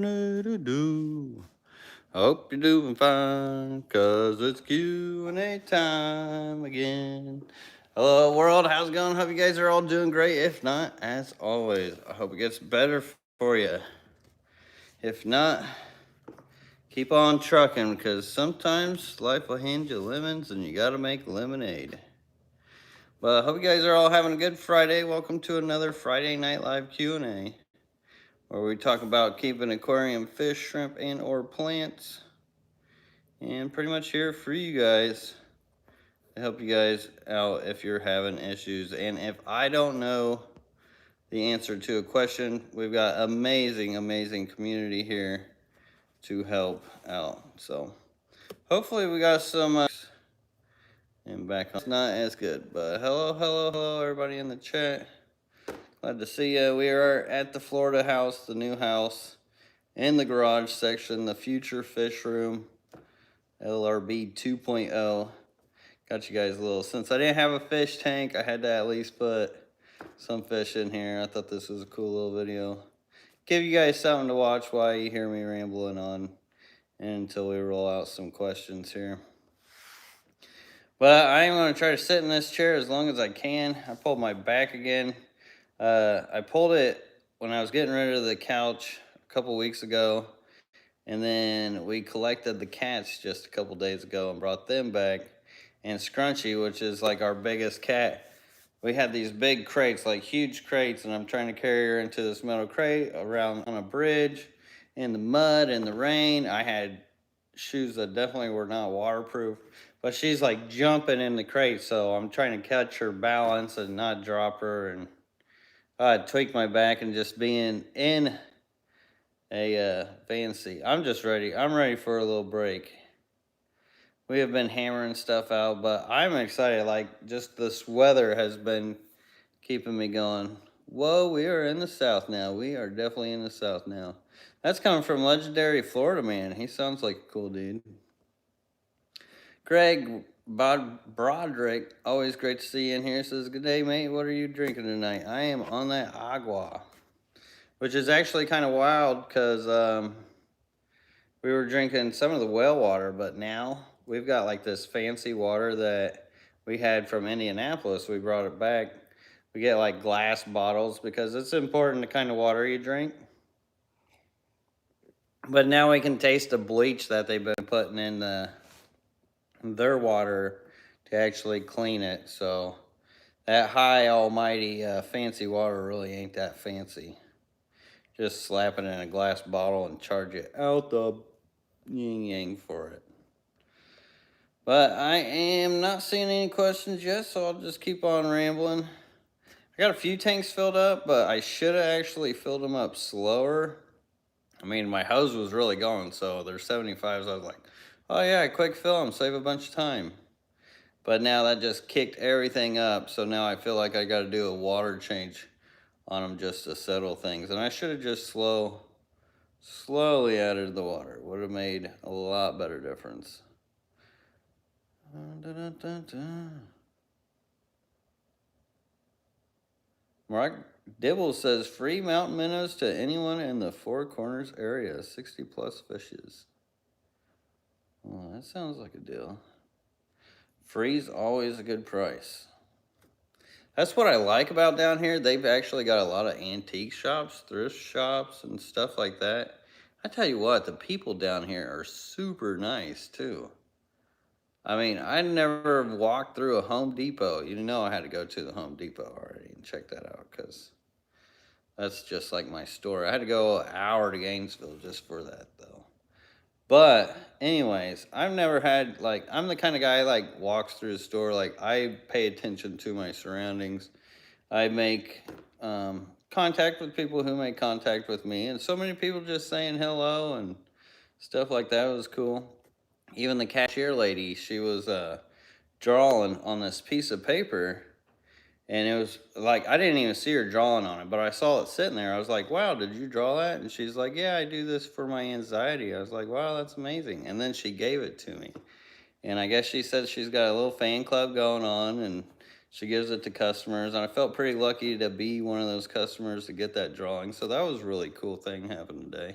Do. Hope you're doing fine, cause it's Q&A time again. Hello world, how's it going? Hope you guys are all doing great. If not, as always, I hope it gets better for you. If not, keep on trucking, because sometimes life will hand you lemons and you gotta make lemonade. But I hope you guys are all having a good Friday. Welcome to another Friday Night Live Q&A, where we talk about keeping aquarium fish, shrimp, and or plants. And pretty much here for you guys to help you guys out if you're having issues. And if I don't know the answer to a question, we've got amazing community here to help out. So hopefully we got some and back on. It's not as good, but hello everybody in the chat. Glad to see you. We are at the Florida house, the new house, in the garage section, the future fish room, LRB 2.0. Got you guys a little, since I didn't have a fish tank, I had to at least put some fish in here. I thought this was a cool little video. Give you guys something to watch while you hear me rambling on until we roll out some questions here. But I am going to try to sit in this chair as long as I can. I pulled my back again. I pulled it when I was getting rid of the couch a couple weeks ago. And then we collected the cats just a couple days ago and brought them back. And Scrunchy, which is like our biggest cat, we had these big crates, like huge crates, and I'm trying to carry her into this metal crate around on a bridge in the mud and the rain. I had shoes that definitely were not waterproof, but she's like jumping in the crate, so I'm trying to catch her balance and not drop her. And I tweaked my back, and just being in a van seat, I'm just ready. I'm ready for a little break. We have been hammering stuff out, but I'm excited. Like, just this weather has been keeping me going. Whoa, we are in the South now. We are definitely in the South now. That's coming from legendary Florida man. He sounds like a cool dude. Greg Broderick, always great to see you in here. Says, good day, mate. What are you drinking tonight? I am on that agua, which is actually kind of wild because we were drinking some of the well water, but now we've got like this fancy water that we had from Indianapolis. We brought it back. We get like glass bottles because it's important the kind of water you drink. But now we can taste the bleach that they've been putting in their water to actually clean it. So that high almighty fancy water really ain't that fancy. Just slap it in a glass bottle and charge it out the yin yang for it. But I am not seeing any questions yet, so I'll just keep on rambling. I got a few tanks filled up, but I should have actually filled them up slower. I mean, my hose was really going, so they're 75s. I was like, oh yeah, quick fill them, save a bunch of time. But now that just kicked everything up, so now I feel like I got to do a water change on them just to settle things. And I should have just slowly added the water. Would have made a lot better difference. Mark Dibble says, free mountain minnows to anyone in the Four Corners area. 60 plus fishes. Well, that sounds like a deal. Free's always a good price. That's what I like about down here. They've actually got a lot of antique shops, thrift shops, and stuff like that. I tell you what, the people down here are super nice too. I mean, I never walked through a Home Depot. You know I had to go to the Home Depot already and check that out because that's just like my store. I had to go an hour to Gainesville just for that though. But anyways, I've never had, like, I'm the kind of guy like walks through the store. Like, I pay attention to my surroundings. I make contact with people who make contact with me. And so many people just saying hello and stuff like that was cool. Even the cashier lady, she was drawing on this piece of paper. And it was like, I didn't even see her drawing on it, but I saw it sitting there. I was like, wow, did you draw that? And she's like, yeah, I do this for my anxiety. I was like, wow, that's amazing. And then she gave it to me. And I guess she said she's got a little fan club going on and she gives it to customers. And I felt pretty lucky to be one of those customers to get that drawing. So that was a really cool thing happened today.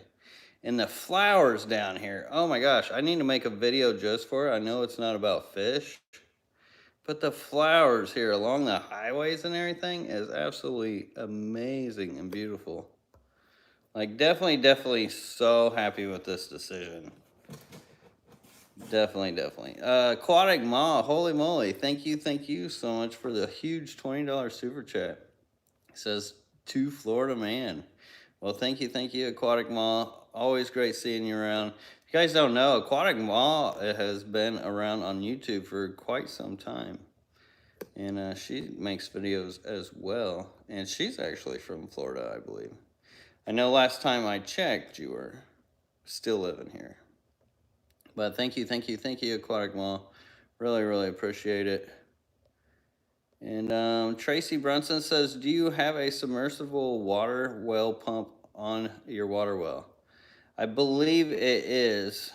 And the flowers down here, oh my gosh, I need to make a video just for it. I know it's not about fish, but the flowers here along the highways and everything is absolutely amazing and beautiful. Like, definitely so happy with this decision. Definitely. Aquatic Ma, holy moly. Thank you so much for the huge $20 super chat. It says, to Florida man. Well, thank you, Aquatic Ma. Always great seeing you around. If you guys don't know, Aquatic Ma has been around on YouTube for quite some time. And she makes videos as well. And she's actually from Florida, I believe. I know last time I checked, you were still living here. But thank you, Aquatic Mall. Really appreciate it. And Tracy Brunson says, do you have a submersible water well pump on your water well? I believe it is.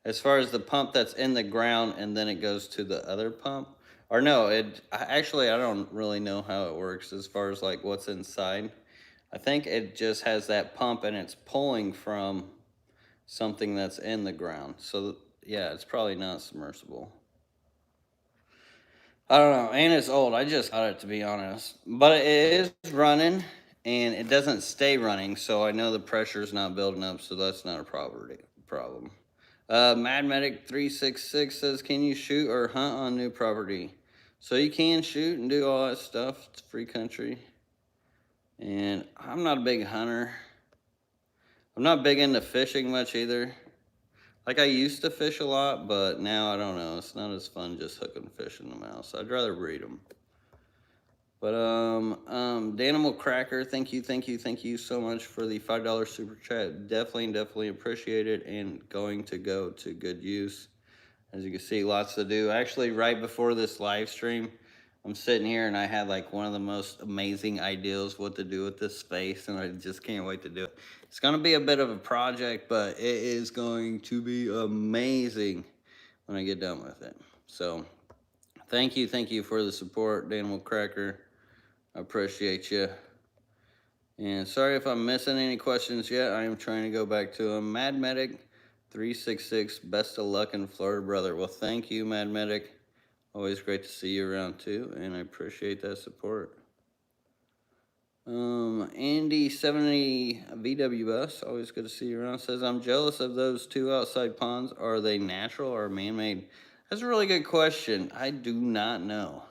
As far as the pump that's in the ground and then it goes to the other pump. Or no, actually, I don't really know how it works as far as like what's inside. I think it just has that pump and it's pulling from something that's in the ground. So yeah, it's probably not submersible. I don't know, and it's old. I just got it, to be honest. But it is running, and it doesn't stay running, so I know the pressure's not building up, so that's not a problem. Mad Medic 366 says, can you shoot or hunt on new property? So you can shoot and do all that stuff. It's free country. And I'm not a big hunter. I'm not big into fishing much either. Like, I used to fish a lot, but now I don't know. It's not as fun just hooking fish in the mouth. So I'd rather breed them. But Danimal Cracker, thank you so much for the $5 super chat. Definitely appreciate it, and going to go to good use. As you can see, lots to do. Actually, right before this live stream, I'm sitting here and I had like one of the most amazing ideas what to do with this space, and I just can't wait to do it. It's going to be a bit of a project, but it is going to be amazing when I get done with it. So thank you for the support, Danimal Cracker. I appreciate you. And sorry if I'm missing any questions yet. I am trying to go back to them. Mad Medic 366, best of luck in Florida, brother. Well, thank you, Mad Medic. Always great to see you around too, and I appreciate that support. Andy 70 VW Bus, always good to see you around, says, I'm jealous of those two outside ponds. Are they natural or man-made? That's a really good question. I do not know,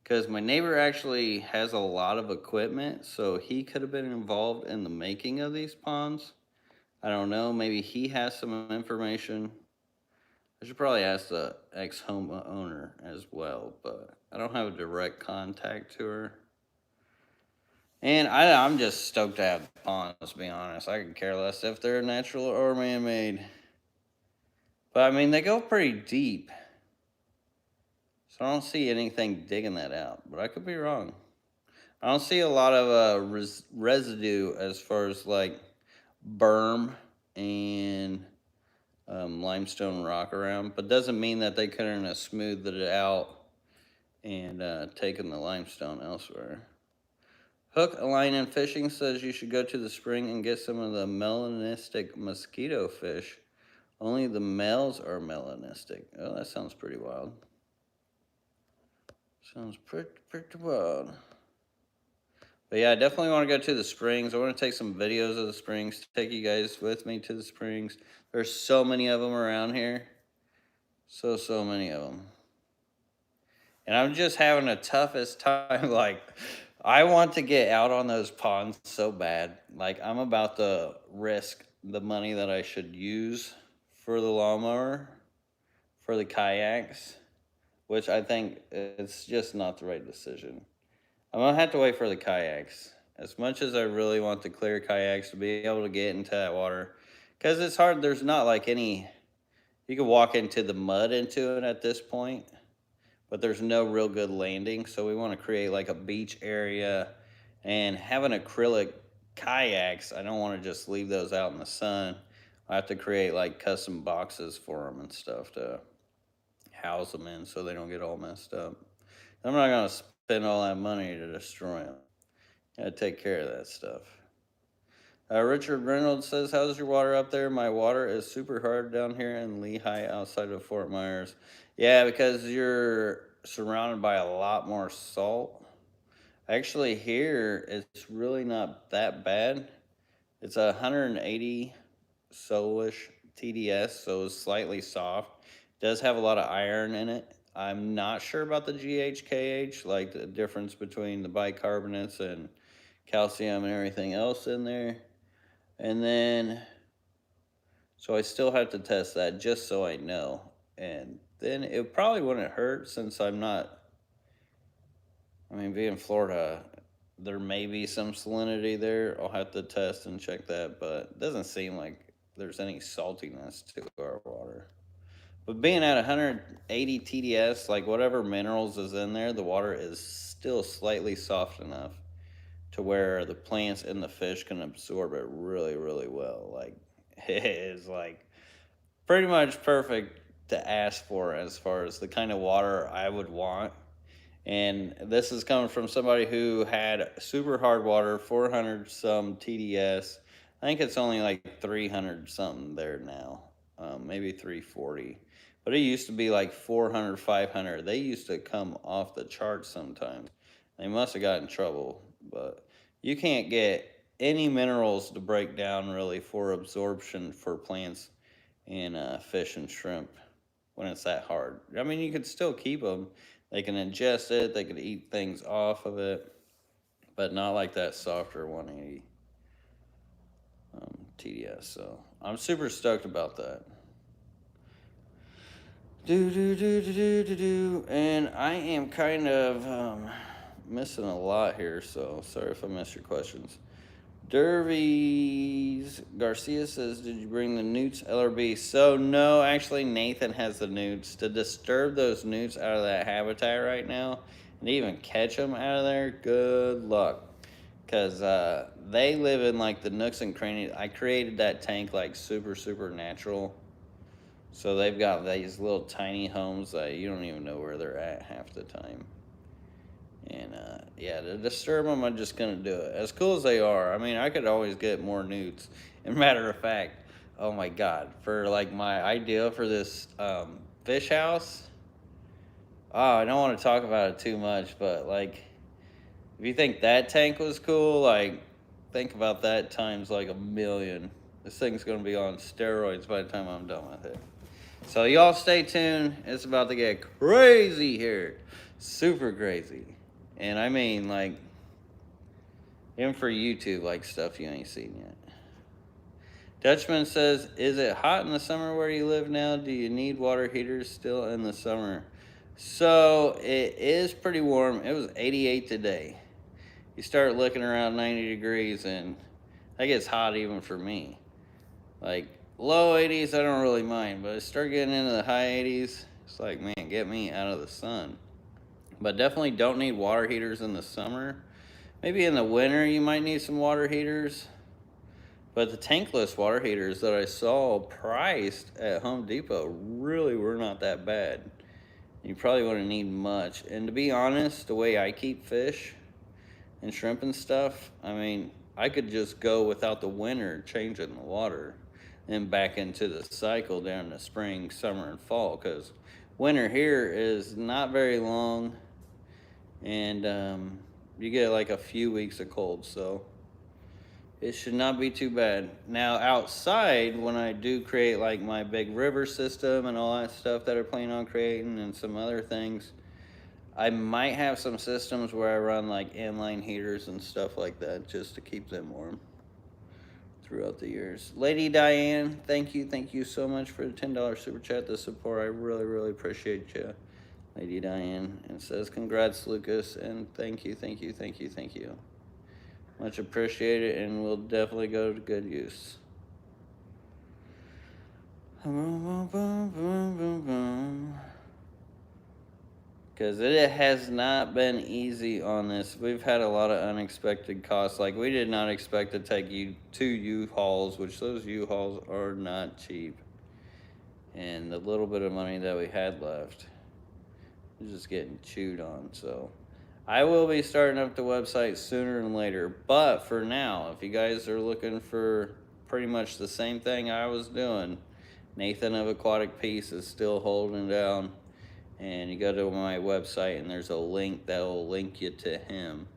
because my neighbor actually has a lot of equipment, so he could have been involved in the making of these ponds. I don't know. Maybe he has some information. I should probably ask the ex-homeowner as well, but I don't have a direct contact to her. And I'm just stoked to have ponds, to be honest. I could care less if they're natural or man-made. But, I mean, they go pretty deep. So I don't see anything digging that out. But I could be wrong. I don't see a lot of residue as far as, like, berm and limestone rock around. But doesn't mean that they couldn't have smoothed it out and taken the limestone elsewhere. Hook, Line, and Fishing says you should go to the spring and get some of the melanistic mosquito fish. Only the males are melanistic. Oh, that sounds pretty wild. Sounds pretty wild. But yeah, I definitely want to go to the springs. I want to take some videos of the springs, take you guys with me to the springs. There's so many of them around here. So many of them. And I'm just having the toughest time, like, I want to get out on those ponds so bad. Like, I'm about to risk the money that I should use for the lawnmower, for the kayaks, which I think it's just not the right decision. I'm going to have to wait for the kayaks. As much as I really want the clear kayaks to be able to get into that water, because it's hard. There's not like any, you can walk into the mud into it at this point, but there's no real good landing. So we want to create like a beach area, and having acrylic kayaks, I don't want to just leave those out in the sun. I have to create like custom boxes for them and stuff to house them in so they don't get all messed up. I'm not going to spend all that money to destroy them. Gotta take care of that stuff. Richard Reynolds says, how's your water up there? My water is super hard down here in Lehigh outside of Fort Myers. Yeah, because you're surrounded by a lot more salt. Actually, here, it's really not that bad. It's 180 soulish TDS, so it's slightly soft. It does have a lot of iron in it. I'm not sure about the GHKH, like the difference between the bicarbonates and calcium and everything else in there. And then, so I still have to test that just so I know. And then it probably wouldn't hurt since I'm not, I mean, being Florida, there may be some salinity there. I'll have to test and check that, but it doesn't seem like there's any saltiness to our water. But being at 180 TDS, like whatever minerals is in there, the water is still slightly soft enough to where the plants and the fish can absorb it really, really well. Like, it is like pretty much perfect to ask for as far as the kind of water I would want. And this is coming from somebody who had super hard water, 400 some TDS. I think it's only like 300 something there now, maybe 340. But it used to be like 400, 500. They used to come off the charts sometimes. They must have got in trouble. But you can't get any minerals to break down really for absorption for plants and fish and shrimp when it's that hard. I mean, you could still keep them. They can ingest it. They could eat things off of it, but not like that softer 180 TDS. So I'm super stoked about that. And I am kind of missing a lot here, so sorry if I missed your questions. Dervies Garcia says, did you bring the newts LRB? So no, actually Nathan has the newts. To disturb those newts out of that habitat right now and even catch them out of there, good luck. Because they live in like the nooks and crannies. I created that tank like super, super natural. So they've got these little tiny homes that you don't even know where they're at half the time. And yeah, to disturb them, I'm just gonna do it. As cool as they are, I mean, I could always get more newts. And matter of fact, oh my god, for like my idea for this fish house, oh, I don't want to talk about it too much, but like, if you think that tank was cool, like, think about that times like a million. This thing's gonna be on steroids by the time I'm done with it. So y'all stay tuned. It's about to get crazy here, super crazy. And I mean, like, even for YouTube, like stuff you ain't seen yet. Dutchman says, is it hot in the summer where you live now? Do you need water heaters still in the summer? So it is pretty warm. It was 88 today. You start looking around 90 degrees and that gets hot even for me. Like low 80s, I don't really mind, but I start getting into the high 80s. It's like, man, get me out of the sun. But definitely don't need water heaters in the summer. Maybe in the winter you might need some water heaters. But the tankless water heaters that I saw priced at Home Depot really were not that bad. You probably wouldn't need much. And to be honest, the way I keep fish and shrimp and stuff, I mean, I could just go without the winter changing the water and back into the cycle down the spring, summer, and fall. Because winter here is not very long. And you get like a few weeks of cold, so it should not be too bad. Now outside, when I do create like my big river system and all that stuff that I plan on creating and some other things, I might have some systems where I run like inline heaters and stuff like that just to keep them warm throughout the years. Lady Diane, thank you so much for the $10 super chat, the support. I really, really appreciate you. Lady Diane, and says, congrats, Lucas, and thank you. Much appreciated, and will definitely go to good use. Because it has not been easy on this. We've had a lot of unexpected costs. Like, we did not expect to take you 2 U-Hauls, which those U-Hauls are not cheap. And the little bit of money that we had left, just getting chewed on. So I will be starting up the website sooner than later. But for now, if you guys are looking for pretty much the same thing I was doing, Nathan of Aquatic Peace is still holding down. And you go to my website, and there's a link that will link you to him.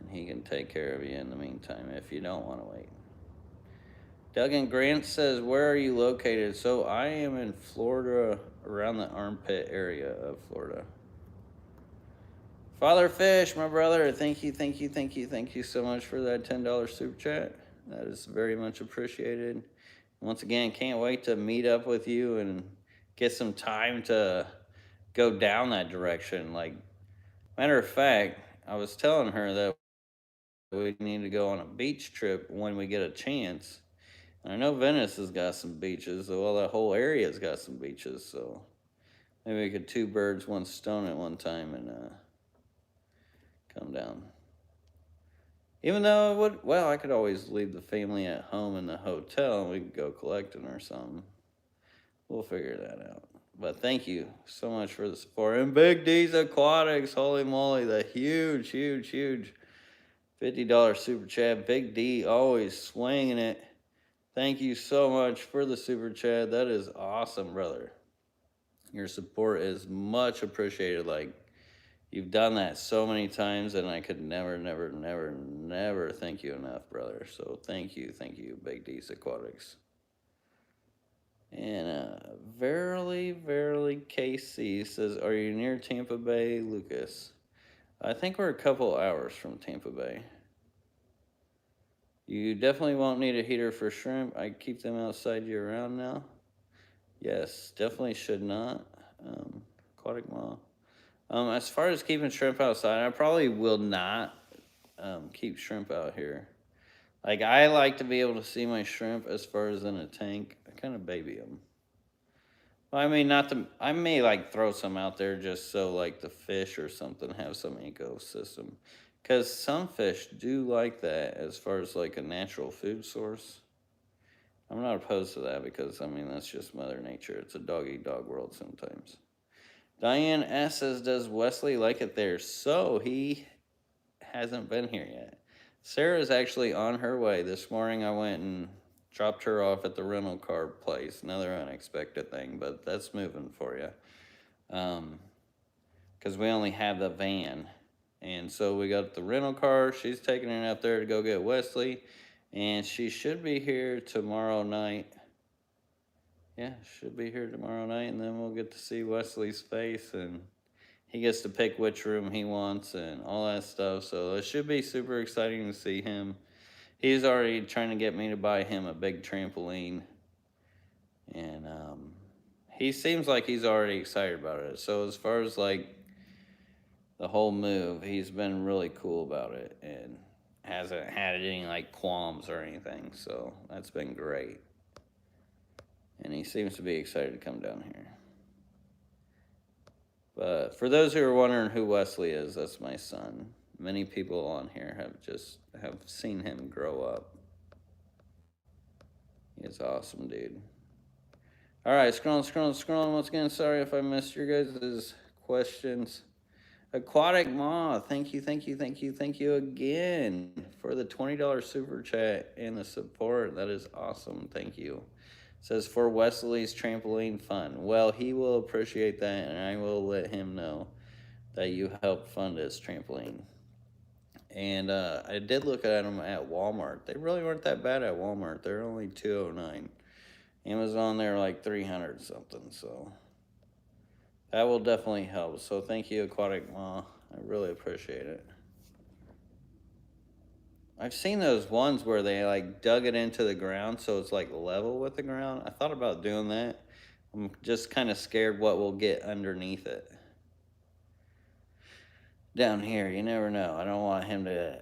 And he can take care of you in the meantime if you don't want to wait. Duggan Grant says, where are you located? So I am in Florida, around the armpit area of Florida. Father Fish, my brother, thank you so much for that $10 super chat. That is very much appreciated. Once again, can't wait to meet up with you and get some time to go down that direction. Like, matter of fact, I was telling her that we need to go on a beach trip when we get a chance. And I know Venice has got some beaches. Well, that whole area's got some beaches, so maybe we could two birds, one stone at one time and come down. Even though it would, well, I could always leave the family at home in the hotel and we could go collecting or something. We'll figure that out. But thank you so much for the support. And Big D's Aquatics, holy moly, the huge $50 super chat. Big D always swinging it. Thank you so much for the super chat. That is awesome, brother. Your support is much appreciated. Like, you've done that so many times, and I could never thank you enough, brother. So thank you, Big D's Aquatics. And verily, KC says, are you near Tampa Bay, Lucas? I think we're a couple hours from Tampa Bay. You definitely won't need a heater for shrimp. I keep them outside year round now. Yes, definitely should not. Aquatic Mall. As far as keeping shrimp outside, I probably will not keep shrimp out here. Like, I like to be able to see my shrimp as far as in a tank. I kind of baby them. I mean, not to, I may like throw some out there just so like the fish or something have some ecosystem. Because some fish do like that as far as like a natural food source. I'm not opposed to that because, I mean, that's just Mother Nature. It's a dog-eat-dog world sometimes. Diane S. says, does Wesley like it there? So, he hasn't been here yet. Sarah's actually on her way. This morning I went and dropped her off at the rental car place. Another unexpected thing, but that's moving for you. Because we only have the van. And so we got the rental car. She's taking it up there to go get Wesley. And she should be here tomorrow night. Yeah, should be here tomorrow night. And then we'll get to see Wesley's face. And he gets to pick which room he wants and all that stuff. So it should be super exciting to see him. He's already trying to get me to buy him a big trampoline. And he seems like he's already excited about it. So as far as like the whole move, he's been really cool about it and hasn't had any like qualms or anything. So that's been great. And he seems to be excited to come down here. But for those who are wondering who Wesley is, that's my son. Many people on here have seen him grow up. He's awesome, dude. All right, scrolling. Once again, sorry if I missed your guys' questions. Aquatic Ma, thank you again for the $20 super chat and the support. That is awesome. Thank you. It says for Wesley's trampoline fund. Well, he will appreciate that, and I will let him know that you helped fund his trampoline. And I did look at them at Walmart. They really weren't that bad at Walmart. They're only $209. Amazon, they're like 300 something. So that will definitely help. So thank you, Aquatic Ma. I really appreciate it. I've seen those ones where they like dug it into the ground so it's like level with the ground. I thought about doing that. I'm just kind of scared what will get underneath it. Down here, you never know. I don't want him to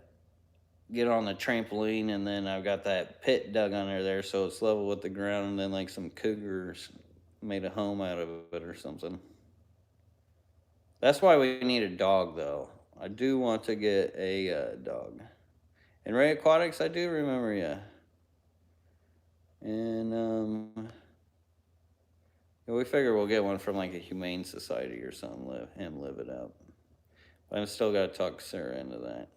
get on the trampoline and then I've got that pit dug under there so it's level with the ground and then like some cougars made a home out of it or something. That's why we need a dog though. I do want to get a dog. And Ray Aquatics, I do remember you. And we figure we'll get one from like a humane society or something, live it up. But I'm still got to talk Sarah into that.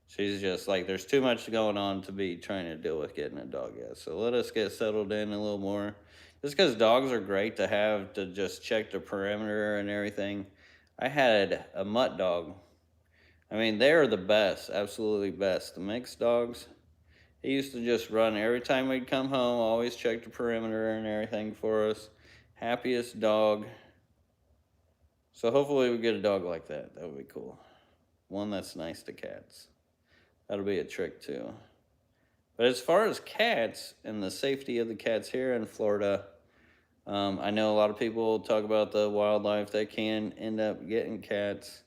She's just like, there's too much going on to be trying to deal with getting a dog yet. So let us get settled in a little more. Just because dogs are great to have to just check the perimeter and everything. I had a mutt dog. I mean, they're the best, absolutely best. The mixed dogs, he used to just run every time we'd come home, always check the perimeter and everything for us. Happiest dog. So hopefully we get a dog like that. That would be cool. One that's nice to cats. That'll be a trick too. But as far as cats and the safety of the cats here in Florida, I know a lot of people talk about the wildlife that can end up getting cats.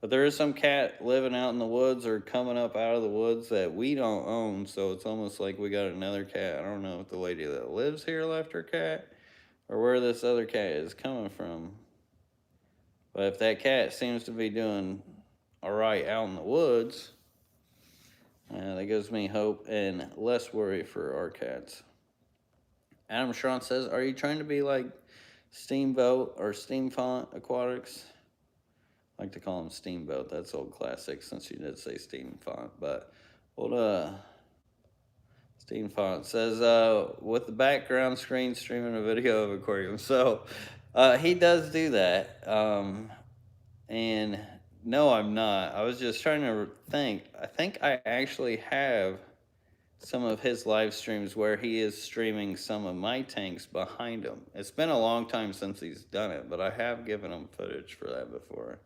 But there is some cat living out in the woods or coming up out of the woods that we don't own. So it's almost like we got another cat. I don't know if the lady that lives here left her cat or where this other cat is coming from. But if that cat seems to be doing all right out in the woods, that gives me hope and less worry for our cats. Adam Shawn says, are you trying to be like Steamboat or Steamfont Aquatics? I like to call him Steamboat. That's old classic since you did say Steamfont. But Steamfont says, with the background screen streaming a video of Aquarium. So he does do that. And no, I'm not. I was just trying to think. I think I actually have some of his live streams where he is streaming some of my tanks behind him. It's been a long time since he's done it, but I have given him footage for that before.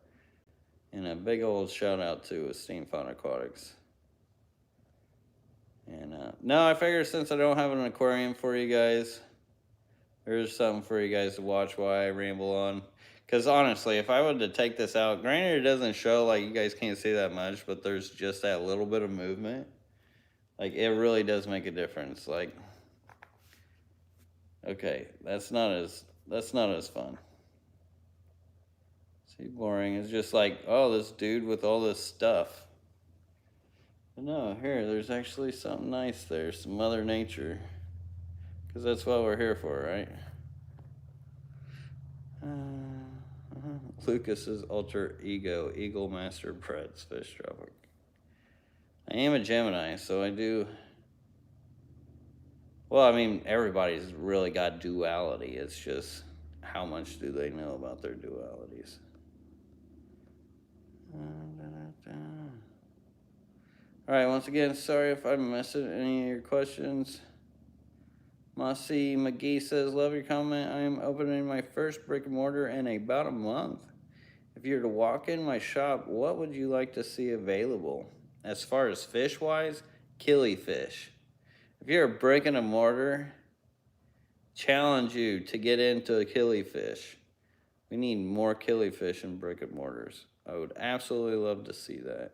And a big old shout out to Steamfont Aquatics. And no, I figure since I don't have an aquarium for you guys, there's something for you guys to watch while I ramble on. Because honestly, if I were to take this out, granted it doesn't show, like you guys can't see that much, but there's just that little bit of movement. Like it really does make a difference. Like, okay, that's not as fun. See, boring. It's just like, oh, this dude with all this stuff. But no, here, there's actually something nice there. Some Mother Nature. Because that's what we're here for, right? Lucas's alter ego, Eagle Master Preds, Fish Tropic. I am a Gemini, so I do... Well, I mean, everybody's really got duality. It's just, how much do they know about their dualities? Alright, once again, sorry if I missed any of your questions. Mossy McGee says, love your comment. I am opening my first brick and mortar in about a month. If you were to walk in my shop, what would you like to see available? As far as fish-wise, killifish. If you're a brick and a mortar, challenge you to get into a killifish. We need more killifish in brick and mortars. I would absolutely love to see that.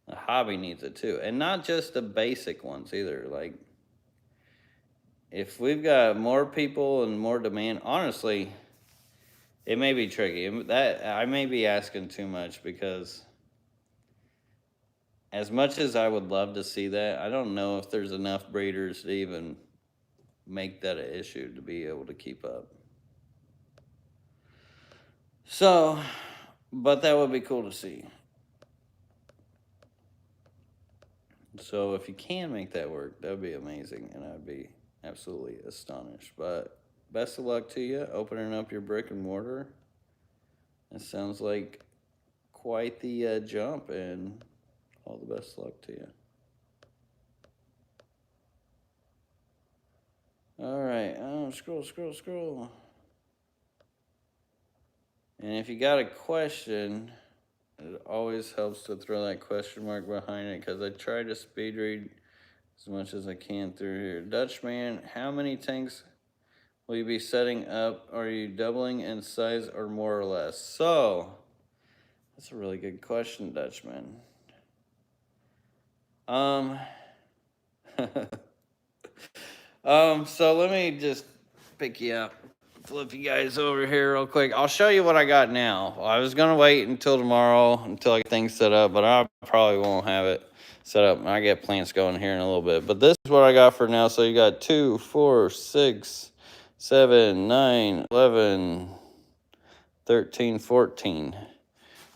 The hobby needs it too. And not just the basic ones either. Like, if we've got more people and more demand, honestly, it may be tricky. That I may be asking too much because as much as I would love to see that, I don't know if there's enough breeders to even make that an issue to be able to keep up. So, but that would be cool to see. So if you can make that work, that would be amazing, and I'd be absolutely astonished. But best of luck to you opening up your brick and mortar. It sounds like quite the jump, and all the best luck to you. All right, scroll. And if you got a question, it always helps to throw that question mark behind it because I try to speed read as much as I can through here. Dutchman, how many tanks will you be setting up? Are you doubling in size or more or less? So, that's a really good question, Dutchman. So let me just pick you up, flip you guys over here real quick. I'll show you what I got now. I was gonna wait until tomorrow until I get things set up, but I probably won't have it set up. I get plants going here in a little bit, but this is what I got for now. So you got 2, 4, 6, 7, 9, 11, 13, 14.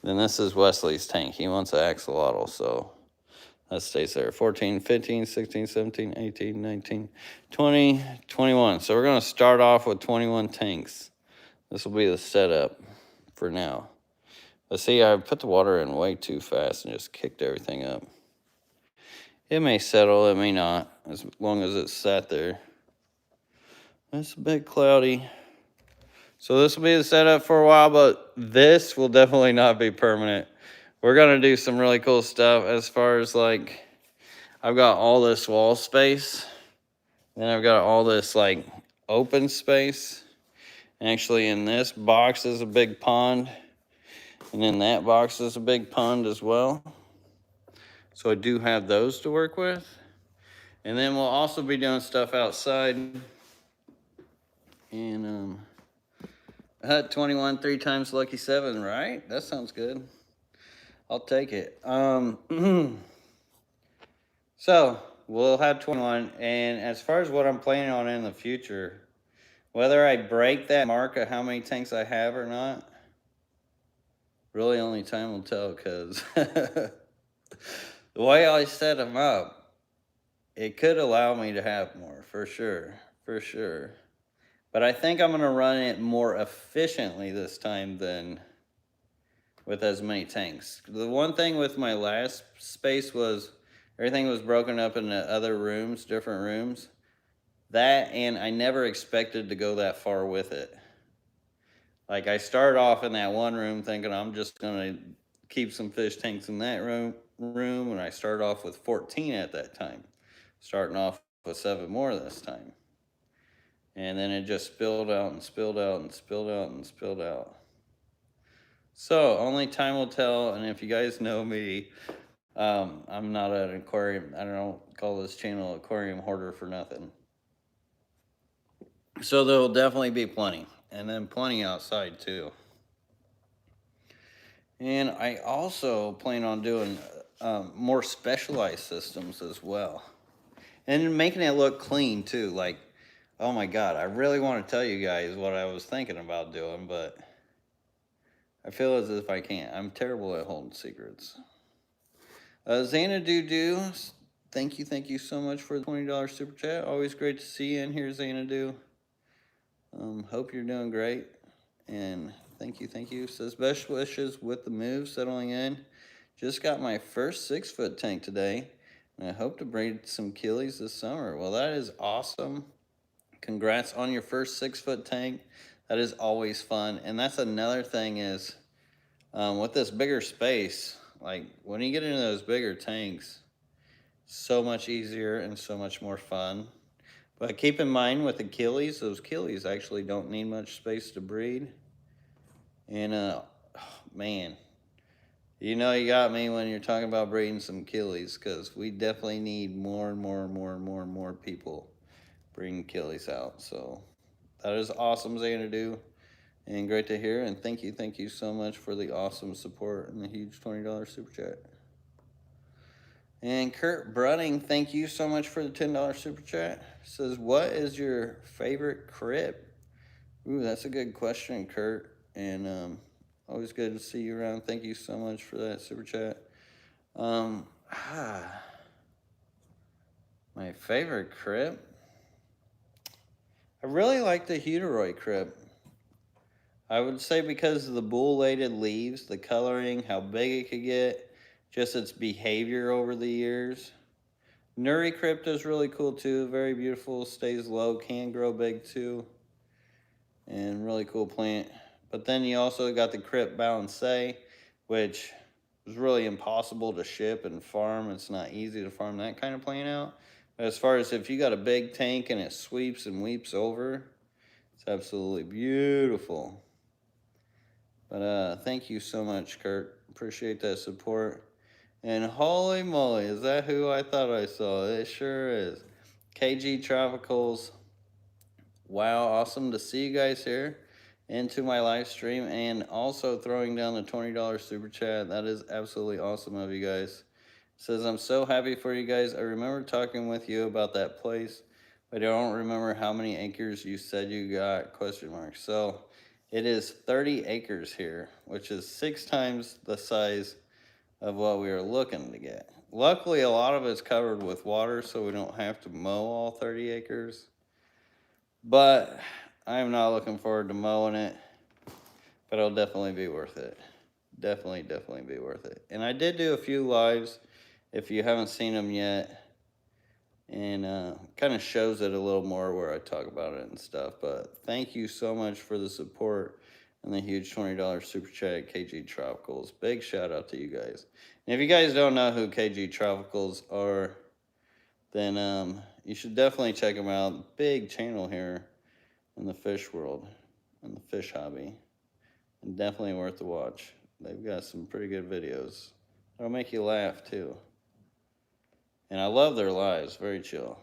Then this is Wesley's tank. He wants an axolotl, so that stays there. 14, 15, 16, 17, 18, 19, 20, 21. So we're going to start off with 21 tanks. This will be the setup for now. But see, I put the water in way too fast and just kicked everything up. It may settle, it may not, as long as it's sat there. It's a bit cloudy. So this will be the setup for a while, but this will definitely not be permanent. We're going to do some really cool stuff as far as like, I've got all this wall space. Then I've got all this like open space. And actually in this box is a big pond. And in that box is a big pond as well. So I do have those to work with. And then we'll also be doing stuff outside. And 21 3 times lucky 7, right? That sounds good. I'll take it. So we'll have 21. And as far as what I'm planning on in the future, whether I break that mark of how many tanks I have or not, really only time will tell, because the way I set them up, it could allow me to have more, for sure, for sure. But I think I'm going to run it more efficiently this time than with as many tanks. The one thing with my last space was everything was broken up into other rooms, different rooms. That, and I never expected to go that far with it. Like, I started off in that one room thinking I'm just going to keep some fish tanks in that room, and I started off with 14 at that time. Starting off with 7 more this time. And then it just spilled out and spilled out and spilled out and spilled out. So, only time will tell, and if you guys know me, I'm not an aquarium, I don't call this channel Aquarium Hoarder for nothing. So there will definitely be plenty, and then plenty outside too. And I also plan on doing more specialized systems as well. And making it look clean too, like, oh my God, I really want to tell you guys what I was thinking about doing, but I feel as if I can't. I'm terrible at holding secrets. Xanadu, thank you so much for the $20 super chat. Always great to see you in here, Xanadu. Hope you're doing great. And thank you. Says best wishes with the move settling in. Just got my first 6-foot tank today, and I hope to breed some killies this summer. Well, that is awesome. Congrats on your first 6-foot tank. That is always fun. And that's another thing is, with this bigger space, like when you get into those bigger tanks, so much easier and so much more fun. But keep in mind with the killies, those killies actually don't need much space to breed. And oh, man, you know you got me when you're talking about breeding some killies, because we definitely need more and more people bringing killies out. So that is awesome, Xanadu, and great to hear. And thank you so much for the awesome support and the huge $20 super chat. And Kurt Brunning, thank you so much for the $10 super chat. Says, what is your favorite crib? Ooh, that's a good question, Kurt. And always good to see you around. Thank you so much for that super chat. My favorite crib? I really like the Heuteroid crib. I would say because of the bull-lated leaves, the coloring, how big it could get, just its behavior over the years. Nuri crypto is really cool too. Very beautiful, stays low, can grow big too. And really cool plant. But then you also got the Crypt Balancé, which is really impossible to ship and farm. It's not easy to farm that kind of plant out. But as far as if you got a big tank and it sweeps and weeps over, it's absolutely beautiful. But thank you so much, Kurt. Appreciate that support. And holy moly, is that who I thought I saw? It sure is. KG Tropicals. Wow, awesome to see you guys here into my live stream, and also throwing down the $20 super chat. That is absolutely awesome of you guys. It says, I'm so happy for you guys. I remember talking with you about that place, but I don't remember how many acres you said you got, question mark. So It is 30 acres here, which is 6 times the size of what we were looking to get. Luckily, a lot of it's covered with water, so we don't have to mow all 30 acres. But I am not looking forward to mowing it, but it'll definitely be worth it. Definitely be worth it. And I did do a few lives, if you haven't seen them yet, and kind of shows it a little more where I talk about it and stuff. But thank you so much for the support and the huge $20 super chat, KG Tropicals. Big shout out to you guys. And if you guys don't know who KG Tropicals are, then you should definitely check them out. Big channel here in the fish world, in the fish hobby, and definitely worth the watch. They've got some pretty good videos. That'll make you laugh too. And I love their lives, very chill.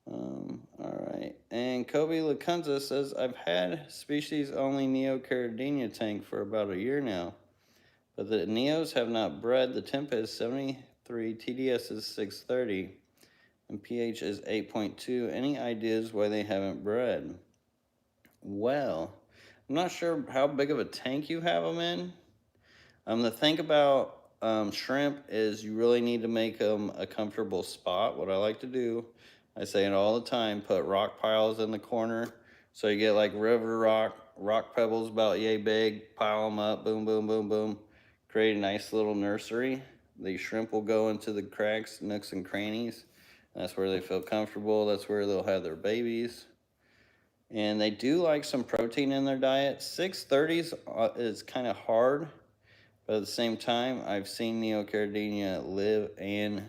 All right. And Kobe Lacunza says, I've had species-only Neocaridina tank for about a year now, but the Neos have not bred. The temp is 73, TDS is 630, and pH is 8.2. Any ideas why they haven't bred? Well, I'm not sure how big of a tank you have them in. The thing about shrimp is you really need to make them a comfortable spot. What I like to do, I say it all the time, put rock piles in the corner. So you get like river rock pebbles about yay big, pile them up, boom, boom, boom, boom. Create a nice little nursery. The shrimp will go into the cracks, nooks, and crannies. That's where they feel comfortable. That's where they'll have their babies. And they do like some protein in their diet. 630s is kind of hard. But at the same time, I've seen Neocaridina live and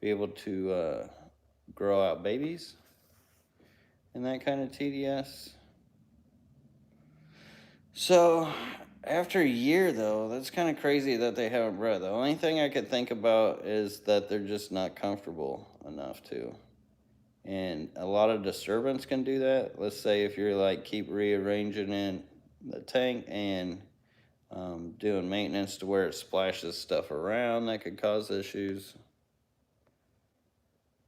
be able to grow out babies in that kind of TDS. So after a year, though, that's kind of crazy that they haven't bred. The only thing I could think about is that they're just not comfortable enough to. And a lot of disturbance can do that. Let's say if you're like keep rearranging in the tank and doing maintenance to where it splashes stuff around, that could cause issues.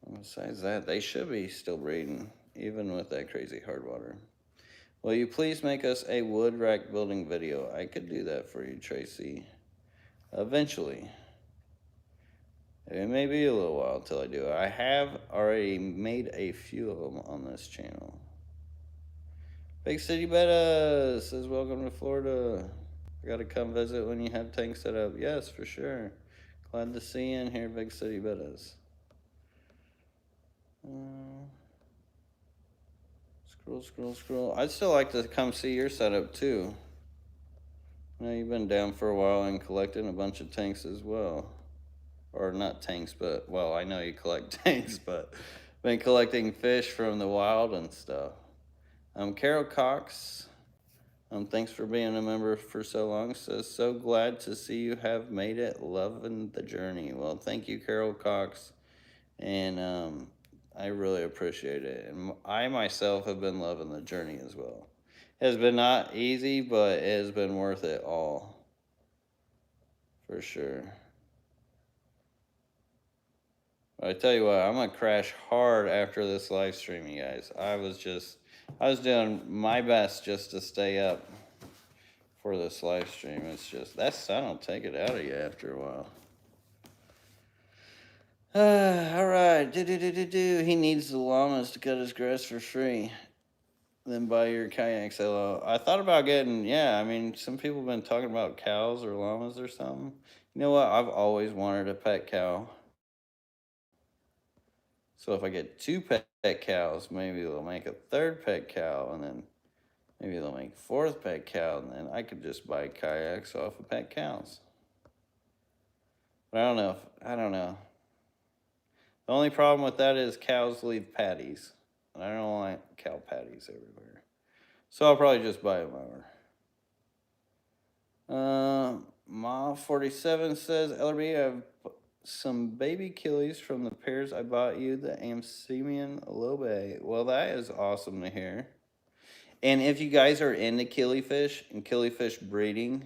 And besides that, they should be still breeding, even with that crazy hard water. Will you please make us a wood rack building video? I could do that for you, Tracy. Eventually. It may be a little while until I do it. I have already made a few of them on this channel. Big City Beta says, welcome to Florida. I gotta come visit when you have tanks set up. Yes, for sure. Glad to see you in here, Big City Betas. Scroll. I'd still like to come see your setup too. I know you've been down for a while and collecting a bunch of tanks as well. Or not tanks, but, well, I know you collect tanks, but been collecting fish from the wild and stuff. Carol Cox, thanks for being a member for so long. Says, so glad to see you have made it. Loving the journey. Well, thank you, Carol Cox. And I really appreciate it. And I myself have been loving the journey as well. It has been not easy, but it has been worth it all. For sure. But I tell you what, I'm going to crash hard after this live stream, you guys. I was doing my best just to stay up for this live stream. It's just, that sun will take it out of you after a while. All right. He needs the llamas to cut his grass for free. Then buy your kayaks. Hello. I thought about getting, yeah, I mean, some people have been talking about cows or llamas or something. You know what? I've always wanted a pet cow. So if I get 2 pet cows, maybe they'll make a 3rd pet cow, and then maybe they'll make a 4th pet cow, and then I could just buy kayaks off of pet cows. But I don't know. The only problem with that is cows leave patties, and I don't like cow patties everywhere. So I'll probably just buy a mower. Ma47 says, LRB, I have some baby killies from the pairs I bought you, the Amsimian Lobe. Well, that is awesome to hear. And if you guys are into killifish and killifish breeding,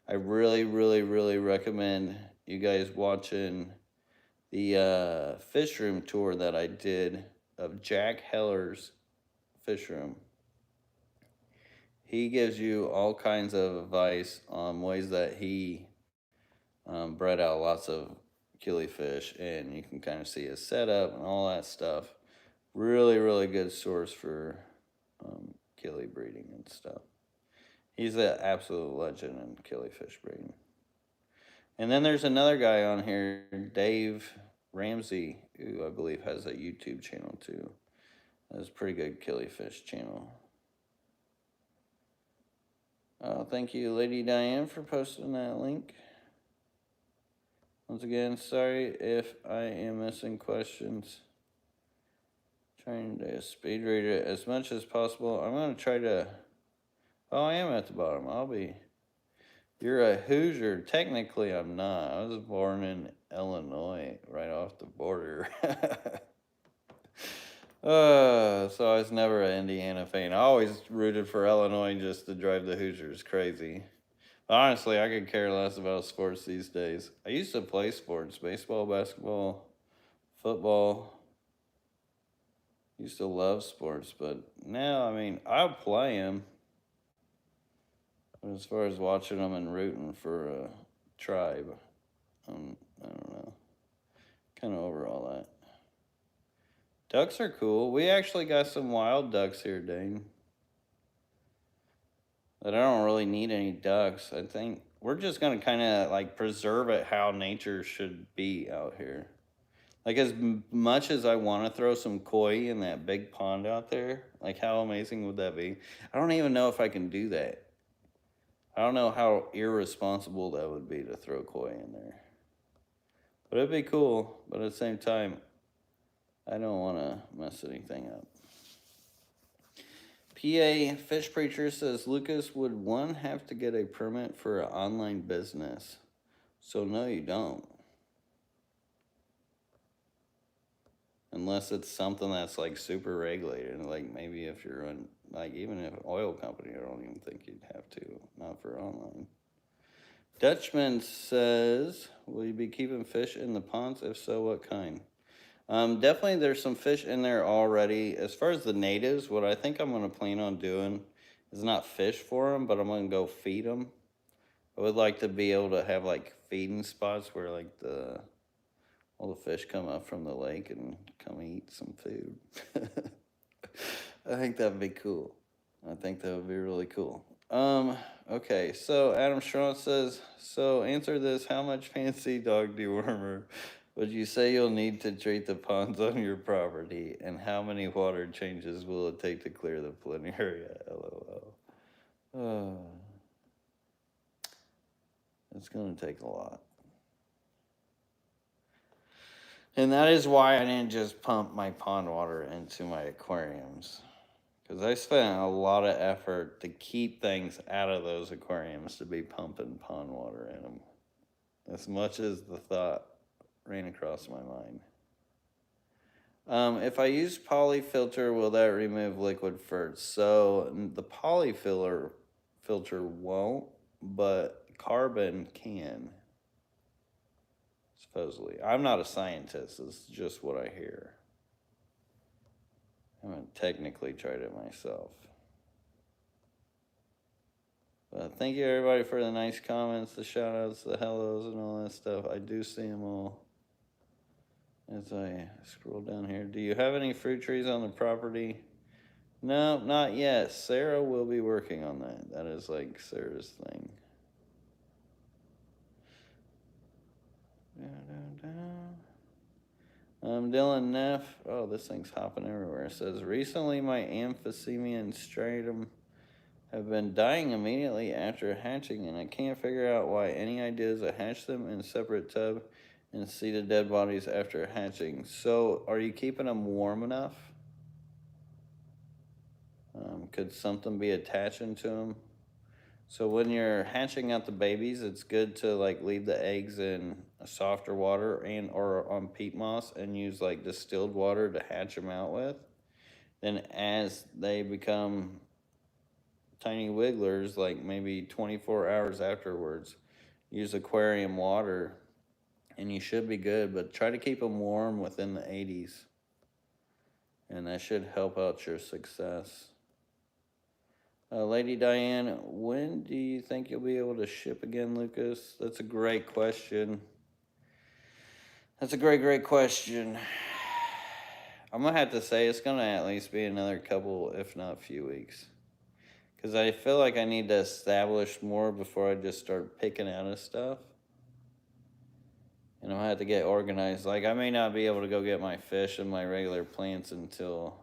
I really recommend you guys watching the fish room tour that I did of Jack Heller's fish room. he gives you all kinds of advice on ways that he bred out lots of killifish, and you can kind of see his setup and all that stuff. Really, really good source for killie breeding and stuff. He's an absolute legend in killifish breeding. And then there's another guy on here, Dave Ramsey, who I believe has a YouTube channel too. That's a pretty good killifish channel. Thank you, Lady Diane, for posting that link. Once again, sorry if I am missing questions. Trying to speed read it as much as possible. I'm going to try to... Oh, I am at the bottom. I'll be... You're a Hoosier. Technically, I'm not. I was born in Illinois, right off the border. So I was never an Indiana fan. I always rooted for Illinois just to drive the Hoosiers crazy. Honestly, I could care less about sports these days. I used to play sports, baseball, basketball, football. Used to love sports, but now, I mean, I'll play them. But as far as watching them and rooting for a tribe, I don't know. Kind of over all that. Ducks are cool. We actually got some wild ducks here, Dane. But I don't really need any ducks. I think we're just going to kind of like preserve it how nature should be out here. Like as much as I want to throw some koi in that big pond out there, like how amazing would that be? I don't even know if I can do that. I don't know how irresponsible that would be to throw koi in there. But it'd be cool. But at the same time, I don't want to mess anything up. PA Fish Preacher says, Lucas, would one have to get a permit for an online business? So no, you don't. Unless it's something that's like super regulated. Like maybe if you're on, like even if an oil company, I don't even think you'd have to. Not for online. Dutchman says, will you be keeping fish in the ponds? If so, what kind? Definitely there's some fish in there already. As far as the natives, what I think I'm going to plan on doing is not fish for them, but I'm going to go feed them. I would like to be able to have like feeding spots where like all the fish come up from the lake and come eat some food. I think that would be cool. I think that would be really cool. Okay, so Adam Strauss says, so answer this, how much fancy dog dewormer would you say you'll need to treat the ponds on your property, and how many water changes will it take to clear the planaria? LOL. It's going to take a lot. And that is why I didn't just pump my pond water into my aquariums. Because I spent a lot of effort to keep things out of those aquariums to be pumping pond water in them. As much as the thought ran across my mind. If I use polyfilter, will that remove liquid first? So the polyfilter won't, but carbon can. Supposedly. I'm not a scientist. It's just what I hear. I haven't technically tried it myself. But thank you everybody for the nice comments, the shout outs, the hellos, and all that stuff. I do see them all as I scroll down here. Do you have any fruit trees on the property? No, not yet. Sarah will be working on that. That is like Sarah's thing. Dylan Neff, oh, this thing's hopping everywhere. It says, recently my Amphisemian stratum have been dying immediately after hatching, and I can't figure out why. Any ideas to hatch them in a separate tub and see the dead bodies after hatching? So, are you keeping them warm enough? Could something be attaching to them? So when you're hatching out the babies, it's good to like leave the eggs in a softer water and or on peat moss and use like distilled water to hatch them out with. Then as they become tiny wigglers, like maybe 24 hours afterwards, use aquarium water and you should be good, but try to keep them warm within the 80s. And that should help out your success. Lady Diane, when do you think you'll be able to ship again, Lucas? That's a great question. That's a great question. I'm going to have to say it's going to at least be another couple, if not few weeks. Because I feel like I need to establish more before I just start picking out of stuff. And I'm going to have to get organized. Like, I may not be able to go get my fish and my regular plants until...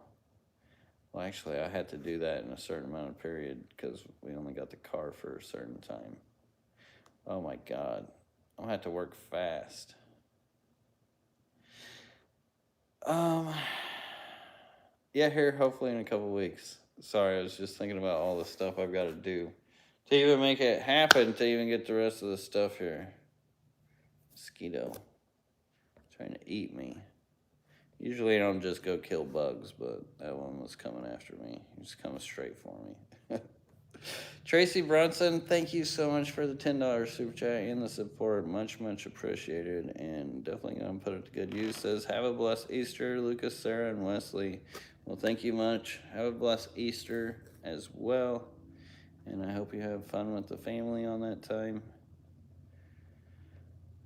Well, actually, I had to do that in a certain amount of period because we only got the car for a certain time. Oh my God. I'm going to have to work fast. Yeah, here, hopefully in a couple weeks. Sorry, I was just thinking about all the stuff I've got to do to even make it happen, to even get the rest of the stuff here. Mosquito. Trying to eat me. Usually I don't just go kill bugs, but that one was coming after me. He was coming straight for me. Tracy Brunson, thank you so much for the $10 super chat and the support. Much appreciated, and definitely going to put it to good use. Says, have a blessed Easter, Lucas, Sarah, and Wesley. Well, thank you much. Have a blessed Easter as well, and I hope you have fun with the family on that time.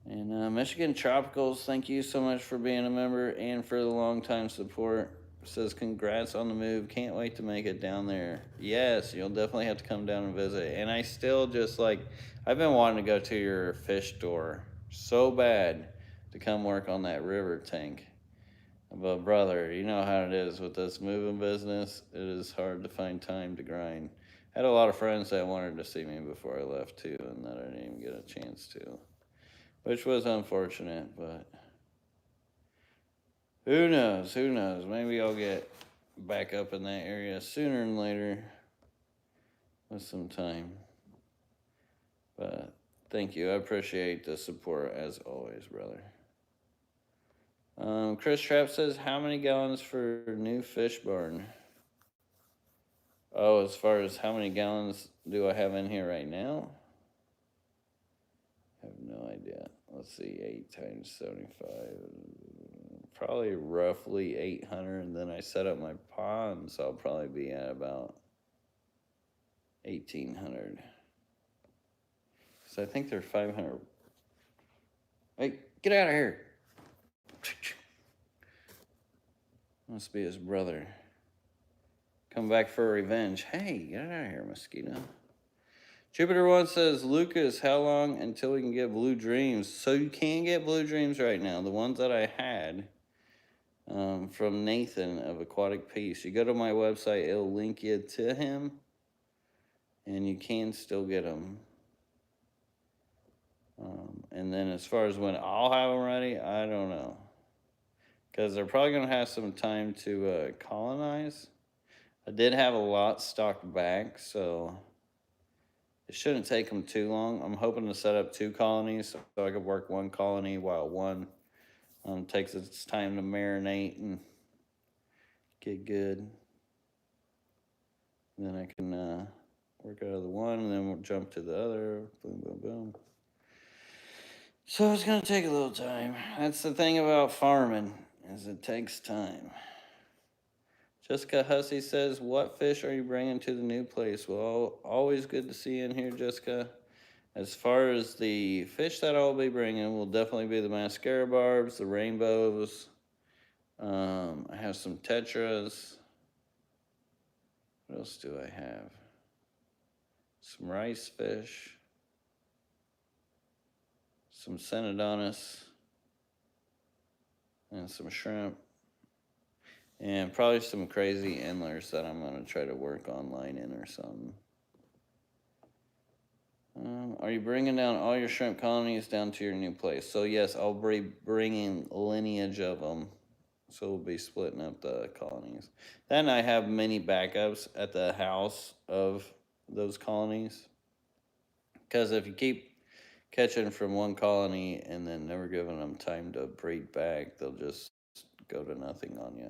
And Michigan Tropicals, thank you so much for being a member and for the long time support. Says, congrats on the move. Can't wait to make it down there. Yes, you'll definitely have to come down and visit. And I still just I've been wanting to go to your fish store so bad to come work on that river tank. But brother, you know how it is with this moving business. It is hard to find time to grind. I had a lot of friends that wanted to see me before I left too, and that I didn't even get a chance to. Which was unfortunate, but who knows? Who knows? Maybe I'll get back up in that area sooner than later with some time. But thank you. I appreciate the support as always, brother. Chris Trapp says, how many gallons for new fish barn? Oh, as far as how many gallons do I have in here right now? I have no idea. Let's see, 8 times 75. Probably roughly 800. And then I set up my pond, so I'll probably be at about 1,800. So I think they're 500. Hey, get out of here. Must be his brother. Come back for revenge. Hey, get out of here, mosquito. Jupiter One says, Lucas, how long until we can get Blue Dreams? So you can get Blue Dreams right now. The ones that I had from Nathan of Aquatic Peace. You go to my website, it'll link you to him. And you can still get them. And then as far as when I'll have them ready, I don't know. Because they're probably going to have some time to colonize. I did have a lot stocked back, so it shouldn't take them too long. I'm hoping to set up 2 colonies so I could work 1 colony while one takes its time to marinate and get good. And then I can work out of the one, and then we'll jump to the other. Boom, boom, boom. So it's going to take a little time. That's the thing about farming, is it takes time. Jessica Hussey says, what fish are you bringing to the new place? Well, always good to see you in here, Jessica. As far as the fish that I'll be bringing, will definitely be the mascara barbs, the rainbows. I have some tetras. What else do I have? Some rice fish. Some Cenodonis. And some shrimp. And probably some crazy endlers that I'm going to try to work online in or something. Are you bringing down all your shrimp colonies down to your new place? So yes, I'll be bringing lineage of them. So we'll be splitting up the colonies. Then I have many backups at the house of those colonies. Because if you keep catching from one colony and then never giving them time to breed back, they'll just go to nothing on you.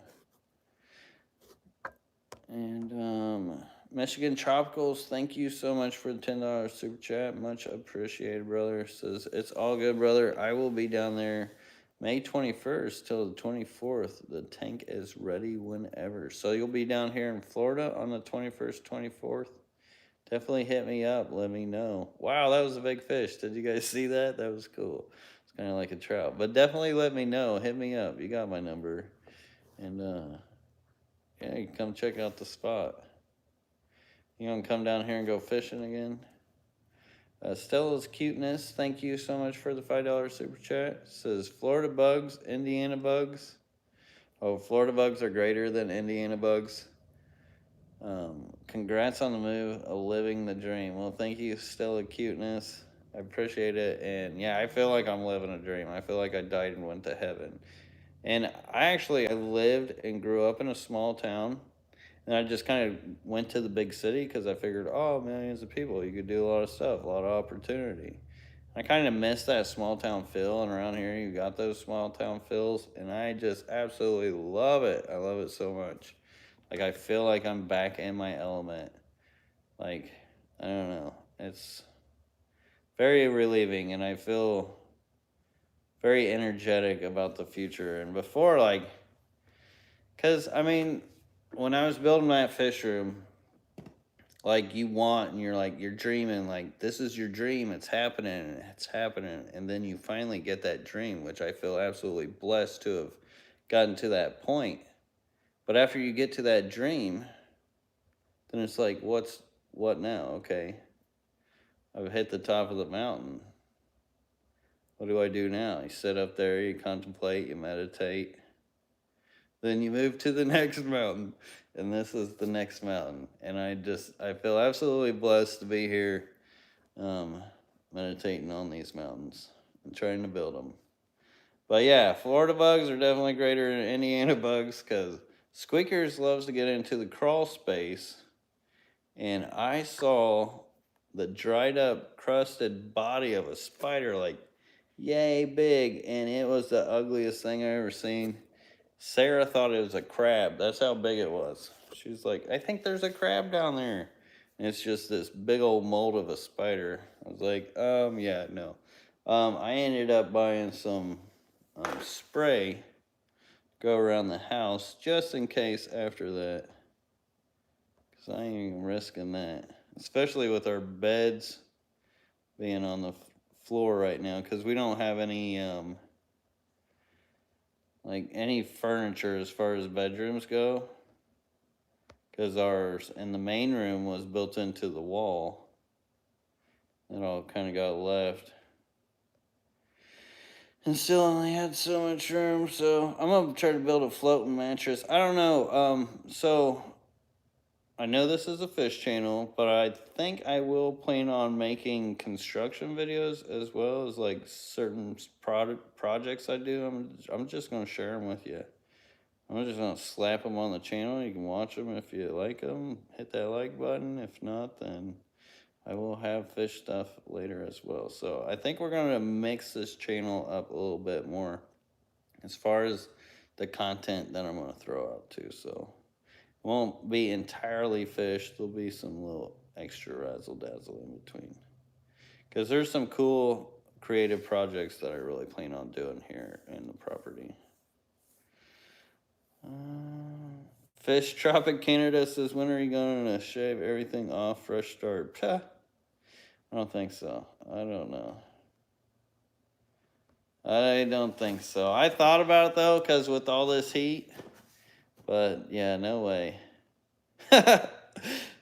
And Michigan Tropicals, thank you so much for the $10 super chat. Much appreciated, brother. Says, it's all good, brother. I will be down there May 21st till the 24th. The tank is ready whenever. So you'll be down here in Florida on the 21st, 24th. Definitely hit me up. Let me know. Wow, that was a big fish. Did you guys see that? That was cool. It's kind of like a trout. But definitely let me know. Hit me up. You got my number. And yeah, you can come check out the spot. You want to come down here and go fishing again? Stella's Cuteness, thank you so much for the $5 super chat. It says Florida bugs, Indiana bugs. Oh, Florida bugs are greater than Indiana bugs. Congrats on the move, living the dream. Well, thank you, Stella Cuteness. I appreciate it. And yeah, I feel like I'm living a dream. I feel like I died and went to heaven. And I lived and grew up in a small town. And I just kind of went to the big city because I figured, oh, millions of people, you could do a lot of stuff, a lot of opportunity. I kind of miss that small town feel, and around here you got those small town feels, and I just absolutely love it. I love it so much. Like, I feel like I'm back in my element. Like, I don't know. It's very relieving, and I feel very energetic about the future. And before, like, because, I mean, when I was building that fish room, like, you want, and you're dreaming, like, this is your dream, it's happening, and then you finally get that dream, which I feel absolutely blessed to have gotten to that point. But after you get to that dream, then it's like, what now? Okay, I've hit the top of the mountain. What do I do now? You sit up there, you contemplate, you meditate. Then you move to the next mountain, and this is the next mountain. And I feel absolutely blessed to be here, meditating on these mountains and trying to build them. But yeah, Florida bugs are definitely greater than Indiana bugs because Squeakers loves to get into the crawl space. And I saw the dried up, crusted body of a spider, like, yay big. And it was the ugliest thing I ever seen. Sarah thought it was a crab. That's how big it was. She was like, I think there's a crab down there. And it's just this big old mold of a spider. I was like, yeah, no. I ended up buying some spray, go around the house, just in case after that. Because I ain't even risking that. Especially with our beds being on the floor right now. Because we don't have any, like, any furniture as far as bedrooms go. Because ours in the main room was built into the wall. It all kind of got left. And still only had so much room, so I'm gonna try to build a floating mattress. I don't know. So I know this is a fish channel, but I think I will plan on making construction videos as well as like certain projects I do. I'm just gonna share them with you. I'm just gonna slap them on the channel. You can watch them if you like them. Hit that like button. If not, then I will have fish stuff later as well. So I think we're going to mix this channel up a little bit more as far as the content that I'm going to throw out too. So it won't be entirely fish. There'll be some little extra razzle dazzle in between. Because there's some cool creative projects that I really plan on doing here in the property. Fish Tropic Canada says, when are you going to shave everything off? Fresh start. I don't think so. I don't know. I don't think so. I thought about it though, because with all this heat, but yeah, no way.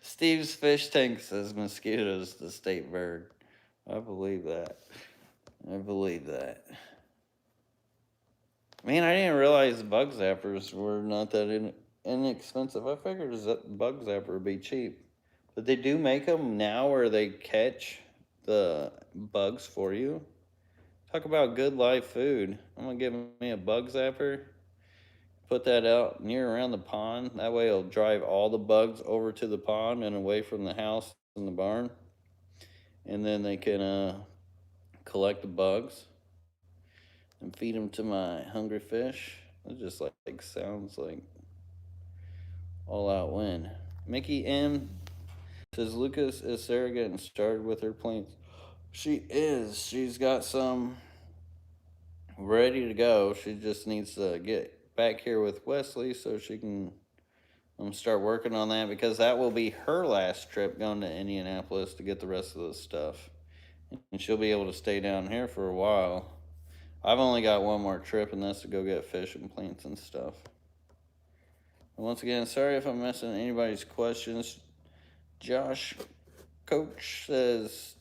Steve's fish tank says mosquitoes the state bird. I believe that. I believe that. Man, I didn't realize bug zappers were not that inexpensive. I figured a bug zapper would be cheap. But they do make them now where they catch the bugs for you. Talk about good life food. I'm going to give me a bug zapper. Put that out near around the pond. That way it'll drive all the bugs over to the pond and away from the house and the barn. And then they can collect the bugs and feed them to my hungry fish. It just like sounds like all out win. Mickey M says, Lucas, is Sarah getting started with her plants? She is. She's got some ready to go. She just needs to get back here with Wesley so she can I'm gonna start working on that because that will be her last trip going to Indianapolis to get the rest of the stuff. And she'll be able to stay down here for a while. I've only got one more trip, and that's to go get fish and plants and stuff. And once again, sorry if I'm missing anybody's questions. Josh Coach says,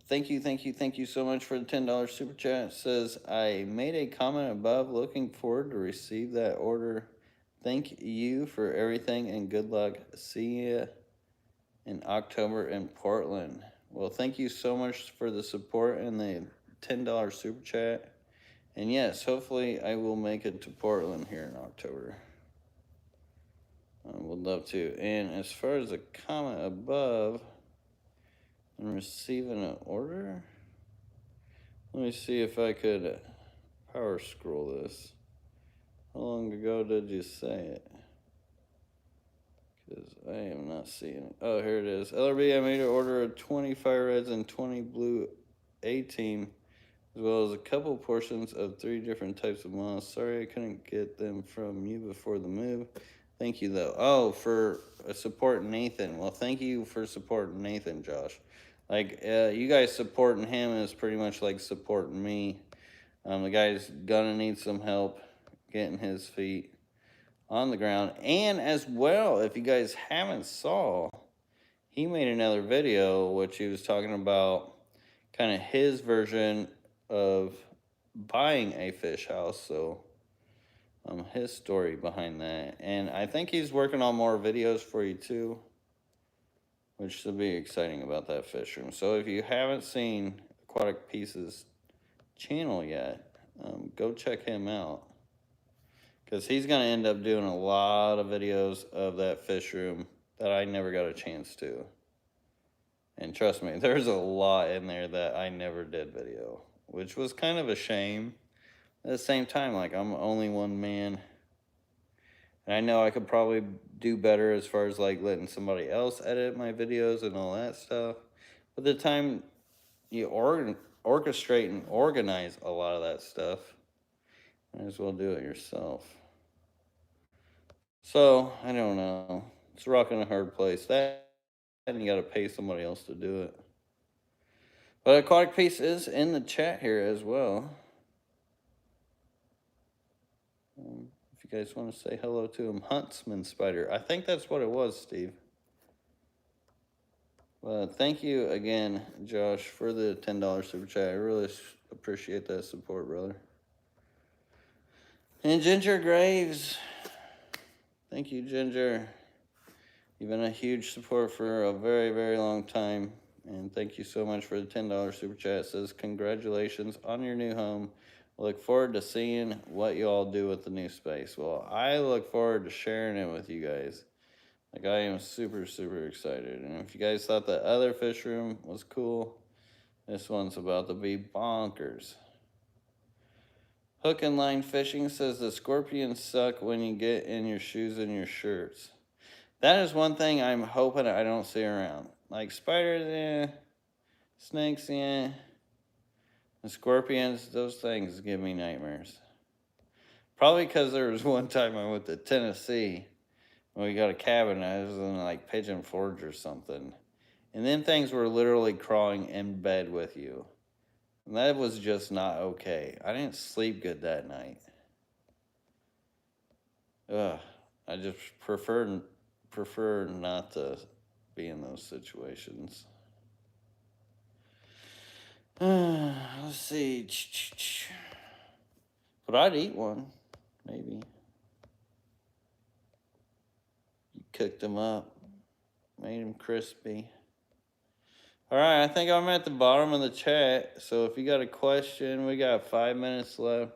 thank you so much for the $10 super chat. Says, I made a comment above, looking forward to receive that order. Thank you for everything and good luck. See you in October in Portland. Well, thank you so much for the support and the $10 super chat. And yes, hopefully I will make it to Portland here in October. I would love to. And as far as the comment above, I'm receiving an order. Let me see if I could power scroll this. How long ago did you say it? Because I am not seeing it. Oh, here it is. LRB, I made an order of 20 fire reds and 20 blue A-team, as well as a couple portions of 3 different types of moss. Sorry I couldn't get them from you before the move. Thank you, though. Oh, for supporting Nathan. Well, thank you for supporting Nathan, Josh. Like, you guys supporting him is pretty much like supporting me. The guy's gonna need some help getting his feet on the ground. And as well, if you guys haven't saw, he made another video which he was talking about kind of his version of buying a fish house. So his story behind that. And I think he's working on more videos for you too, which should be exciting about that fish room. So if you haven't seen Aquatic Pieces channel yet, go check him out, because he's going to end up doing a lot of videos of that fish room that I never got a chance to. And trust me, there's a lot in there that I never did video, which was kind of a shame. At the same time, like, I'm only one man, and I know I could probably do better as far as like letting somebody else edit my videos and all that stuff. But the time you orchestrate and organize a lot of that stuff, might as well do it yourself. So, I don't know. It's a rock and a hard place. That, and you got to pay somebody else to do it. But Aquatic Piece is in the chat here as well. If you guys want to say hello to him. Huntsman Spider. I think that's what it was, Steve. Well, thank you again, Josh, for the $10 super chat. I really appreciate that support, brother. And Ginger Graves. Thank you, Ginger. You've been a huge support for a very, very long time. And thank you so much for the $10 super chat. It says, congratulations on your new home. Look forward to seeing what you all do with the new space. Well, I look forward to sharing it with you guys. Like, I am super, super excited. And if you guys thought the other fish room was cool, this one's about to be bonkers. Hook and line fishing says the scorpions suck when you get in your shoes and your shirts. That is one thing I'm hoping I don't see around. Like spiders, yeah. Snakes, yeah. And scorpions, those things give me nightmares. Probably because there was one time I went to Tennessee when we got a cabin. I was in like Pigeon Forge or something. And then things were literally crawling in bed with you. And that was just not okay. I didn't sleep good that night. Ugh. I just prefer not to be in those situations. Let's see. But I'd eat one, maybe. You cooked them up, made them crispy. All right, I think I'm at the bottom of the chat. So if you got a question, we got 5 minutes left.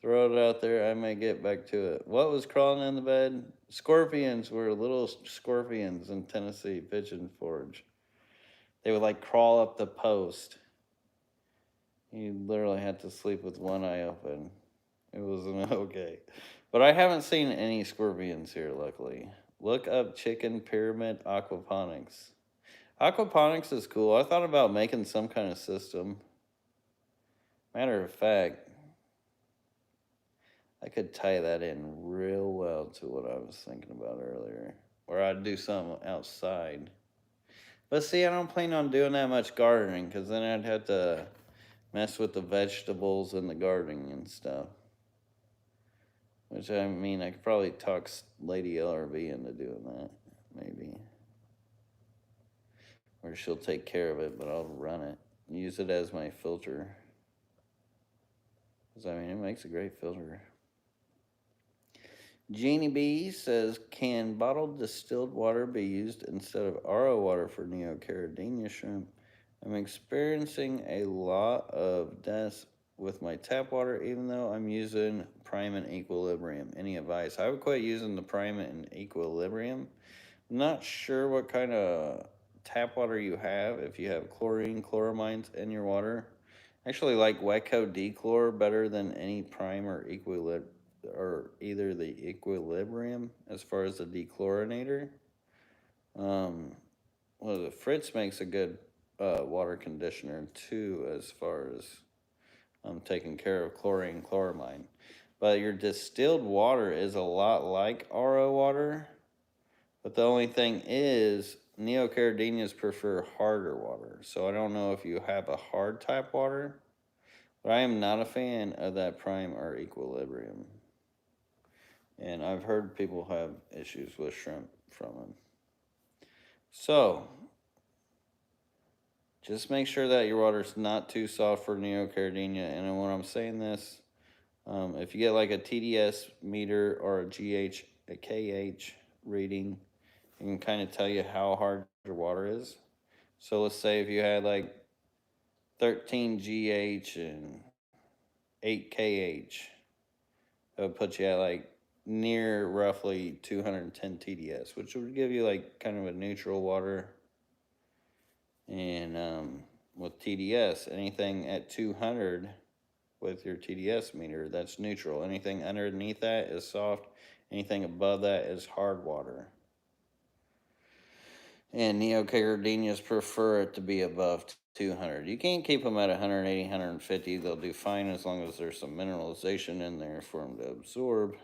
Throw it out there. I may get back to it. What was crawling in the bed? Scorpions were little scorpions in Tennessee, Pigeon Forge. They would like crawl up the post. You literally had to sleep with one eye open. It wasn't okay. But I haven't seen any scorpions here, luckily. Look up Chicken Pyramid Aquaponics. Aquaponics is cool. I thought about making some kind of system. Matter of fact, I could tie that in real well to what I was thinking about earlier. Or I'd do something outside. But see, I don't plan on doing that much gardening because then I'd have to mess with the vegetables and the gardening and stuff. Which, I mean, I could probably talk Lady LRB into doing that, maybe. Or she'll take care of it, but I'll run it. Use it as my filter. Because, I mean, it makes a great filter. Jeannie B says, can bottled distilled water be used instead of RO water for Neocaridina shrimp? I'm experiencing a lot of deaths with my tap water, even though I'm using Prime and Equilibrium. Any advice? I would quit using the Prime and Equilibrium. I'm not sure what kind of tap water you have, if you have chlorine, chloramines in your water. I actually like Weco Dechlor better than any Prime or Equilibrium, or either the Equilibrium as far as the dechlorinator. Well, the Fritz makes a good water conditioner too, as far as taking care of chlorine, chloramine. But your distilled water is a lot like RO water, but the only thing is Neocaridinas prefer harder water. So I don't know if you have a hard tap water, but I am not a fan of that Prime or Equilibrium. And I've heard people have issues with shrimp from them. So, just make sure that your water's not too soft for Neocaridina. And when I'm saying this, if you get like a TDS meter or a GH, a KH reading, it can kind of tell you how hard your water is. So let's say if you had like 13 GH and 8 KH, that would put you at like near roughly 210 TDS, which would give you like kind of a neutral water. And with TDS, anything at 200 with your TDS meter, that's neutral. Anything underneath that is soft. Anything above that is hard water. And Neocaridinas prefer it to be above 200. You can't keep them at 180, 150. They'll do fine as long as there's some mineralization in there for them to absorb.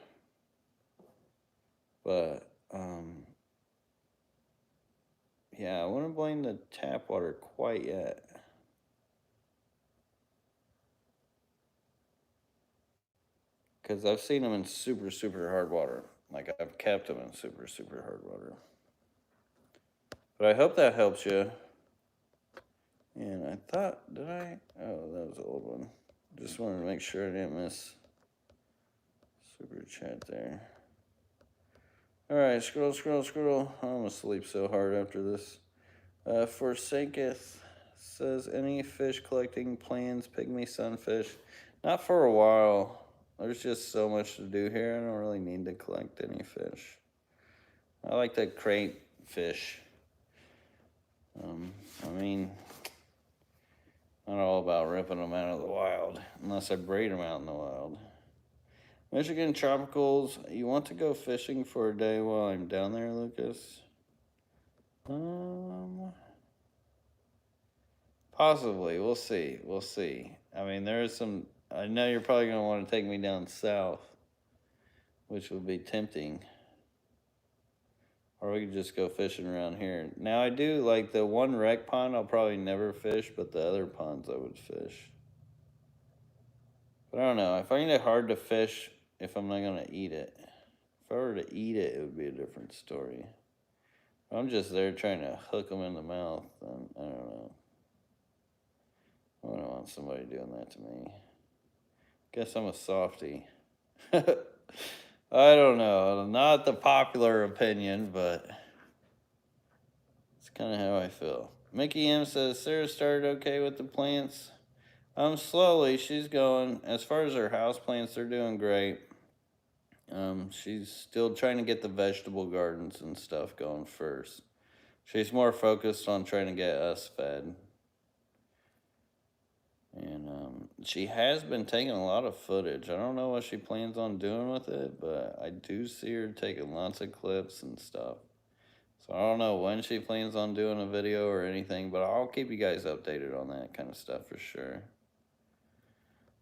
But, yeah, I wouldn't blame the tap water quite yet. Because I've seen them in super, super hard water. Like, I've kept them in super, super hard water. But I hope that helps you. And I thought, did I? Oh, that was an old one. Just wanted to make sure I didn't miss super chat there. All right, scroll, scroll, scroll. I'm going to sleep so hard after this. Forsaketh says, any fish collecting plans, pygmy sunfish? Not for a while. There's just so much to do here. I don't really need to collect any fish. I like the crate fish. I mean, not all about ripping them out of the wild, unless I breed them out in the wild. Michigan Tropicals, you want to go fishing for a day while I'm down there, Lucas? Possibly. We'll see. We'll see. I mean, there is some... I know you're probably going to want to take me down south, which would be tempting. Or we could just go fishing around here. Now, I do, like, the one wreck pond I'll probably never fish, but the other ponds I would fish. But I don't know. I find it hard to fish if I'm not going to eat it. If I were to eat it, it would be a different story. If I'm just there trying to hook them in the mouth, then I don't know. I don't want somebody doing that to me. Guess I'm a softie. I don't know. Not the popular opinion, but it's kind of how I feel. Mickey M says, Sarah started okay with the plants. Slowly, she's going. As far as her house plants, they're doing great. She's still trying to get the vegetable gardens and stuff going first. She's more focused on trying to get us fed. And she has been taking a lot of footage. I don't know what she plans on doing with it, but I do see her taking lots of clips and stuff. So I don't know when she plans on doing a video or anything, but I'll keep you guys updated on that kind of stuff for sure.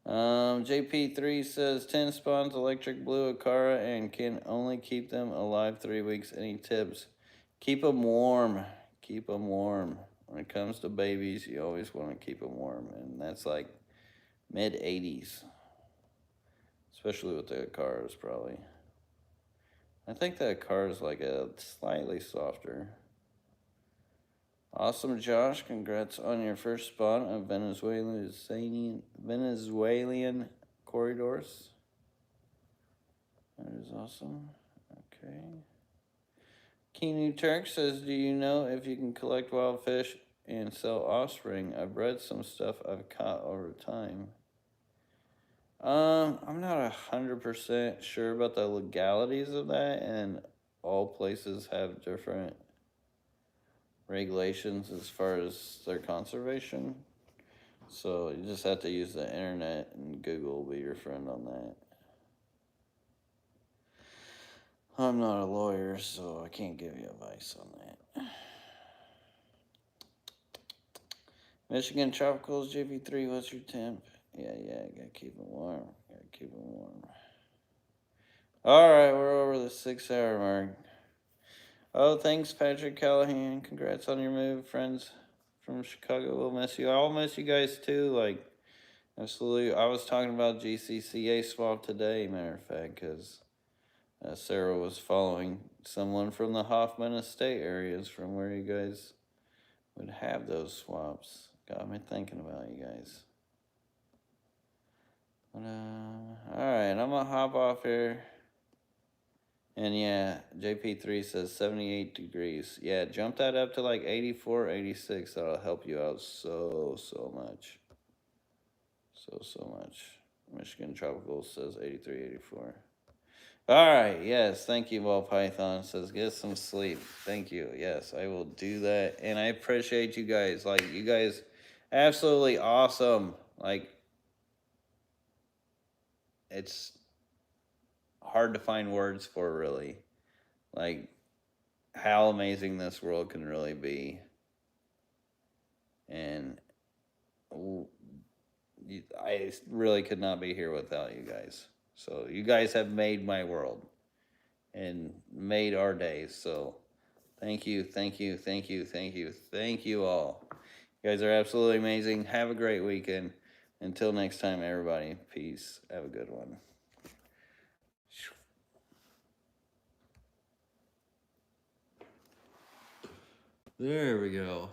JP3 says 10 spawns, electric blue Akara, and can only keep them alive 3 weeks. Any tips? Keep them warm. Keep them warm. When it comes to babies, you always want to keep them warm, and that's like mid 80s, especially with the Akaras, probably. I think that Akara is like a slightly softer. Awesome, Josh. Congrats on your first spawn of Venezuelan corridors. That is awesome. Okay. Keenu Turk says, do you know if you can collect wild fish and sell offspring? I've bred some stuff I've caught over time. I'm not 100% sure about the legalities of that, and all places have different regulations as far as their conservation. So you just have to use the internet, and Google will be your friend on that. I'm not a lawyer, so I can't give you advice on that. Michigan Tropicals, JV3, what's your temp? Yeah, gotta keep it warm. Gotta keep it warm. Alright, we're over the 6-hour mark. Oh, thanks, Patrick Callahan. Congrats on your move, friends from Chicago. We'll miss you. I'll miss you guys too. Like, absolutely. I was talking about GCCA swap today, matter of fact, because Sarah was following someone from the Hoffman Estate areas from where you guys would have those swaps. Got me thinking about you guys. But, alright, I'm gonna hop off here. And yeah, JP3 says 78 degrees. Yeah, jump that up to like 84, 86. That'll help you out so much. So much. Michigan Tropical says 83, 84. Alright, yes, thank you, Ball Python. Says get some sleep. Thank you. Yes, I will do that. And I appreciate you guys. Like, you guys, absolutely awesome. Like, it's hard to find words for, really. Like, how amazing this world can really be. And I really could not be here without you guys. So you guys have made my world and made our days. So thank you all. You guys are absolutely amazing. Have a great weekend. Until next time, everybody. Peace. Have a good one. There we go.